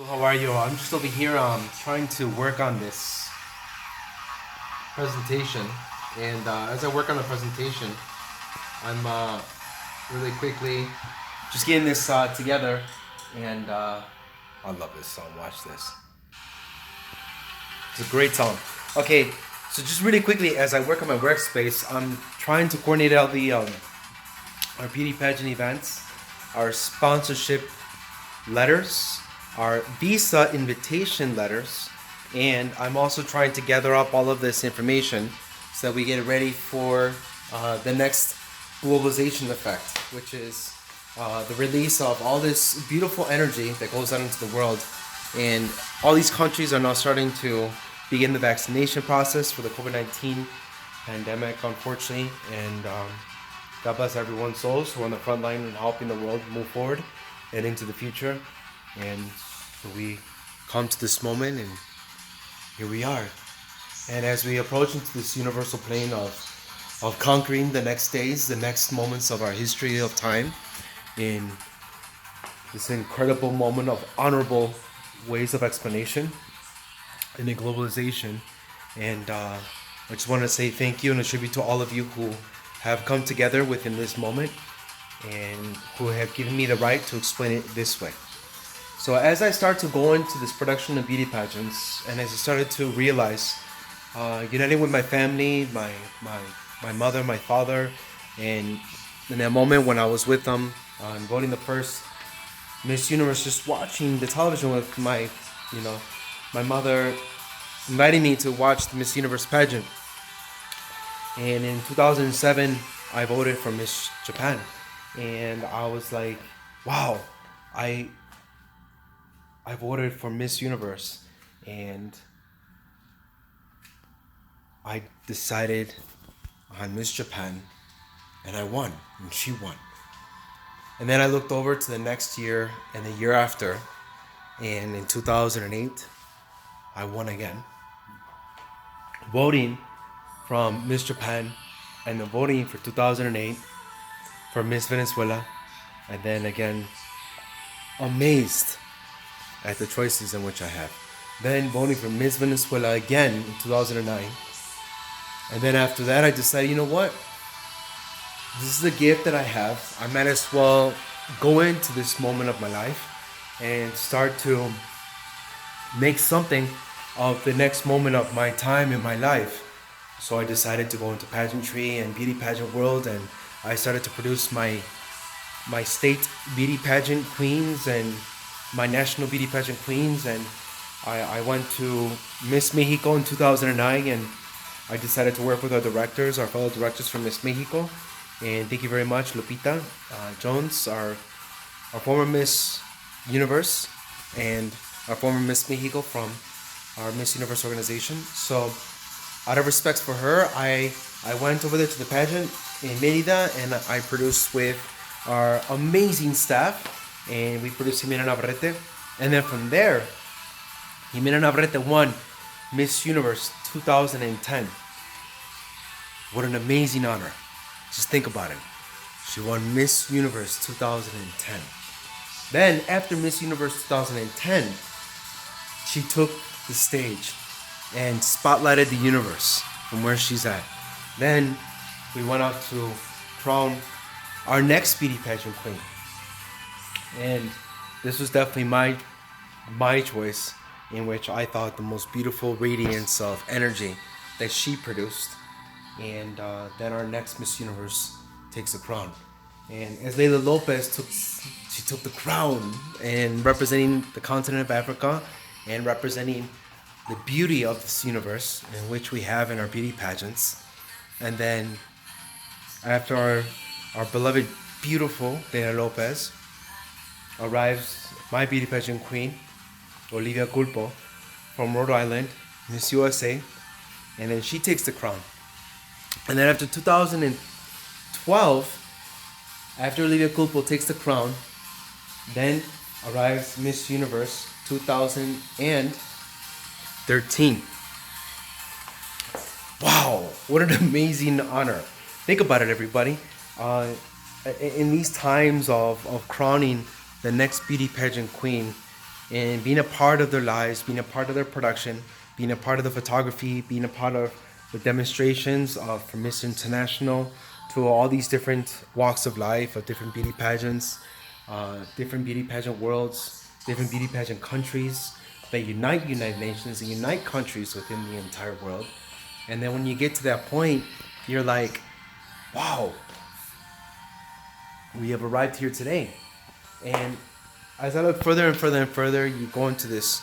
How are you? I'm just over here trying to work on this presentation, and as I work on the presentation, I'm really quickly just getting this together, and I love this song. Watch this. It's a great song. Okay, so just really quickly, as I work on my workspace, I'm trying to coordinate all the our beauty pageant events, our sponsorship letters, our visa invitation letters, and I'm also trying to gather up all of this information so that we get ready for the next globalization effect, which is the release of all this beautiful energy that goes out into the world. And all these countries are now starting to begin the vaccination process for the COVID-19 pandemic, unfortunately. And God bless everyone's souls who are on the front line and helping the world move forward and into the future. And so we come to this moment, and here we are. And as we approach into this universal plane of conquering the next days, the next moments of our history of time, in this incredible moment of honorable ways of explanation in the globalization. And I just want to say thank you and a tribute to all of you who have come together within this moment and who have given me the right to explain it this way. So as I start to go into this production of beauty pageants, and as I started to realize, uniting with my family, my mother, my father, and in that moment when I was with them, and voting the first Miss Universe, just watching the television with my mother inviting me to watch the Miss Universe pageant. And in 2007, I voted for Miss Japan, and I was like, wow, I voted for Miss Universe, and I decided on Miss Japan, and I won, and she won. And then I looked over to the next year and the year after, and in 2008, I won again. Voting from Miss Japan, and then voting for 2008 for Miss Venezuela, and then again, amazed at the choices in which I have. Then voting for Miss Venezuela again in 2009. And then after that, I decided, you know what? This is a gift that I have. I might as well go into this moment of my life and start to make something of the next moment of my time in my life. So I decided to go into pageantry and beauty pageant world, and I started to produce my state beauty pageant queens and my national beauty pageant queens, and I went to Miss Mexico in 2009, and I decided to work with our directors, our fellow directors from Miss Mexico, and thank you very much, Lupita Jones, our former Miss Universe, and our former Miss Mexico from our Miss Universe organization. So out of respect for her, I went over there to the pageant in Mérida, and I produced with our amazing staff, and we produced Jimena Navarrete. And then from there, Jimena Navarrete won Miss Universe 2010. What an amazing honor. Just think about it. She won Miss Universe 2010. Then, after Miss Universe 2010, she took the stage and spotlighted the universe from where she's at. Then, we went out to crown our next beauty pageant queen. And this was definitely my choice, in which I thought the most beautiful radiance of energy that she produced. And then our next Miss Universe takes the crown. And as Layla Lopez took the crown, and representing the continent of Africa and representing the beauty of this universe in which we have in our beauty pageants. And then after our beloved beautiful Layla Lopez arrives my beauty pageant queen, Olivia Culpo, from Rhode Island, Miss USA, and then she takes the crown. And then after 2012, after Olivia Culpo takes the crown, then arrives Miss Universe 2013. Wow, what an amazing honor. Think about it, everybody. In these times of crowning the next beauty pageant queen, and being a part of their lives, being a part of their production, being a part of the photography, being a part of the demonstrations of from Miss International to all these different walks of life of different beauty pageants, different beauty pageant worlds, different beauty pageant countries that unite United Nations and unite countries within the entire world. And then when you get to that point, you're like, wow, we have arrived here today. And as I look further and further and further, you go into this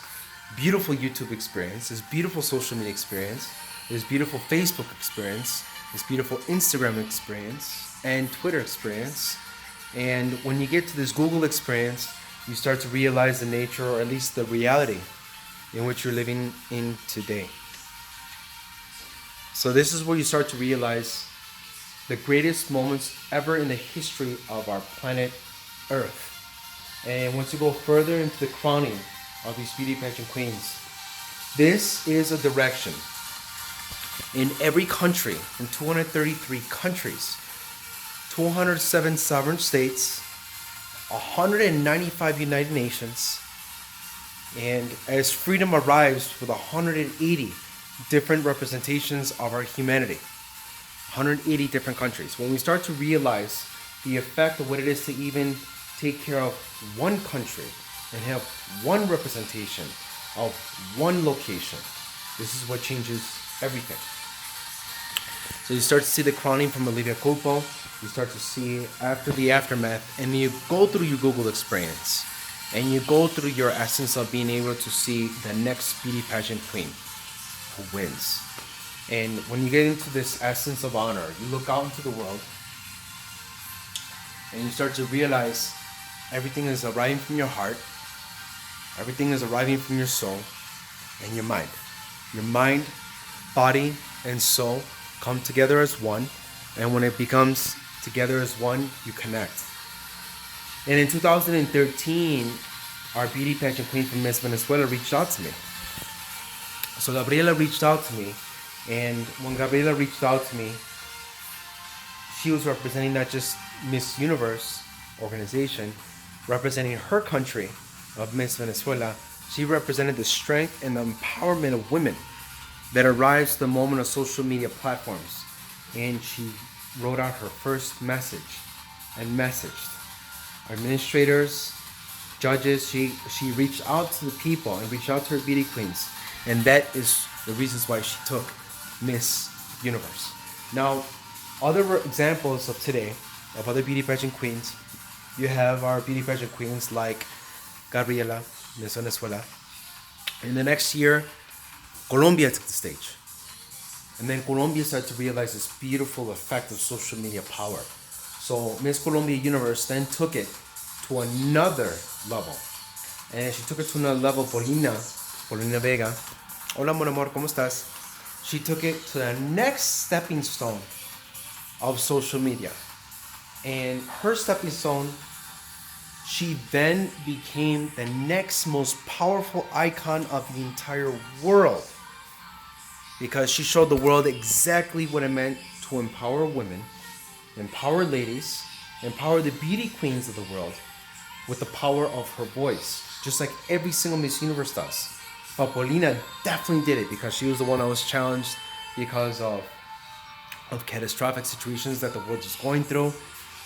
beautiful YouTube experience, this beautiful social media experience, this beautiful Facebook experience, this beautiful Instagram experience, and Twitter experience. And when you get to this Google experience, you start to realize the nature, or at least the reality, in which you're living in today. So this is where you start to realize the greatest moments ever in the history of our planet Earth. And once you go further into the crowning of these beauty pageant queens, this is a direction. In every country, in 233 countries, 207 sovereign states, 195 United Nations, and as freedom arrives with 180 different representations of our humanity, 180 different countries. When we start to realize the effect of what it is to even take care of one country and have one representation of one location, this is what changes everything. So you start to see the crowning from Olivia Culpo, you start to see after the aftermath, and you go through your Google experience, and you go through your essence of being able to see the next beauty pageant queen who wins. And when you get into this essence of honor, you look out into the world, and you start to realize everything is arriving from your heart, everything is arriving from your soul and your mind. Your mind, body, and soul come together as one, and when it becomes together as one, you connect. And in 2013, our beauty pageant queen from Miss Venezuela reached out to me. So Gabriela reached out to me, and when Gabriela reached out to me, she was representing not just Miss Universe organization, representing her country of Miss Venezuela. She represented the strength and the empowerment of women that arrives at the moment of social media platforms. And she wrote out her first message and messaged administrators, judges. She reached out to the people and reached out to her beauty queens. And that is the reasons why she took Miss Universe. Now, other examples of today, of other beauty pageant queens, you have our beauty pageant queens like Gabriela, Miss Venezuela. In the next year, Colombia took the stage. And then Colombia started to realize this beautiful effect of social media power. So Miss Colombia Universe then took it to another level. And she took it to another level, Paulina Vega. Hola, mon amor, ¿cómo estás? She took it to the next stepping stone of social media. And her stepping stone, she then became the next most powerful icon of the entire world, because she showed the world exactly what it meant to empower women, empower ladies, empower the beauty queens of the world with the power of her voice, just like every single Miss Universe does. But Paulina definitely did it because she was the one that was challenged because of catastrophic situations that the world is going through.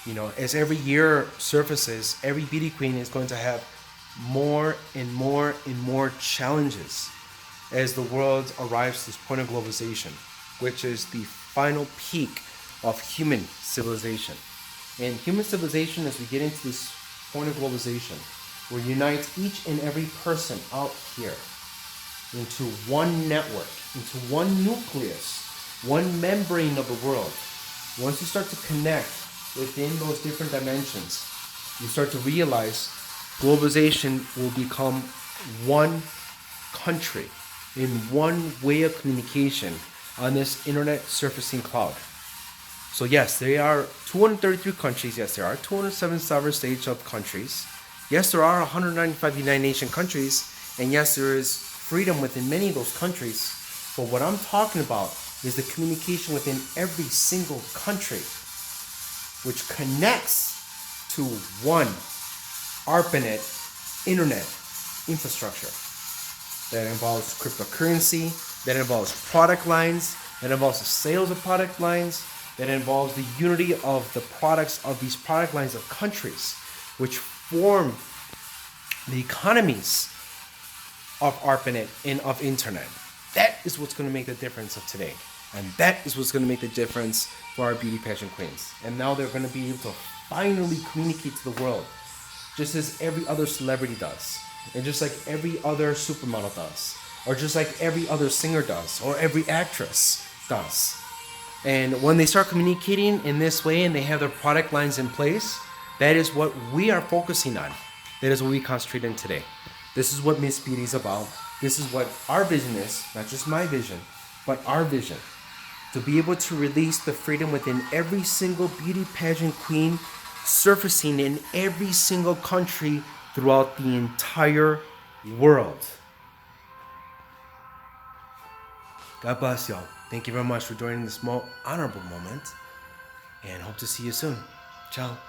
You know, as every year surfaces, every beauty queen is going to have more and more and more challenges as the world arrives to this point of globalization, which is the final peak of human civilization. And human civilization, as we get into this point of globalization, will unite each and every person out here into one network, into one nucleus, one membrane of the world. Once you start to connect within those different dimensions, you start to realize globalization will become one country in one way of communication on this internet surfacing cloud. So yes, there are 233 countries. Yes, there are 207 sovereign states of countries. Yes, there are 195 United Nations countries. And yes, there is freedom within many of those countries. But what I'm talking about is the communication within every single country, which connects to one ARPANET internet infrastructure. That involves cryptocurrency, that involves product lines, that involves the sales of product lines, that involves the unity of the products of these product lines of countries, which form the economies of ARPANET and of internet. That is what's going to make the difference of today. And that is what's going to make the difference for our beauty pageant queens. And now they're going to be able to finally communicate to the world, just as every other celebrity does, and just like every other supermodel does, or just like every other singer does, or every actress does. And when they start communicating in this way and they have their product lines in place, that is what we are focusing on. That is what we concentrate on today. This is what Miss Beauty is about. This is what our vision is, not just my vision, but our vision. To be able to release the freedom within every single beauty pageant queen, surfacing in every single country throughout the entire world. God bless y'all. Thank you very much for joining this honorable moment, and hope to see you soon. Ciao.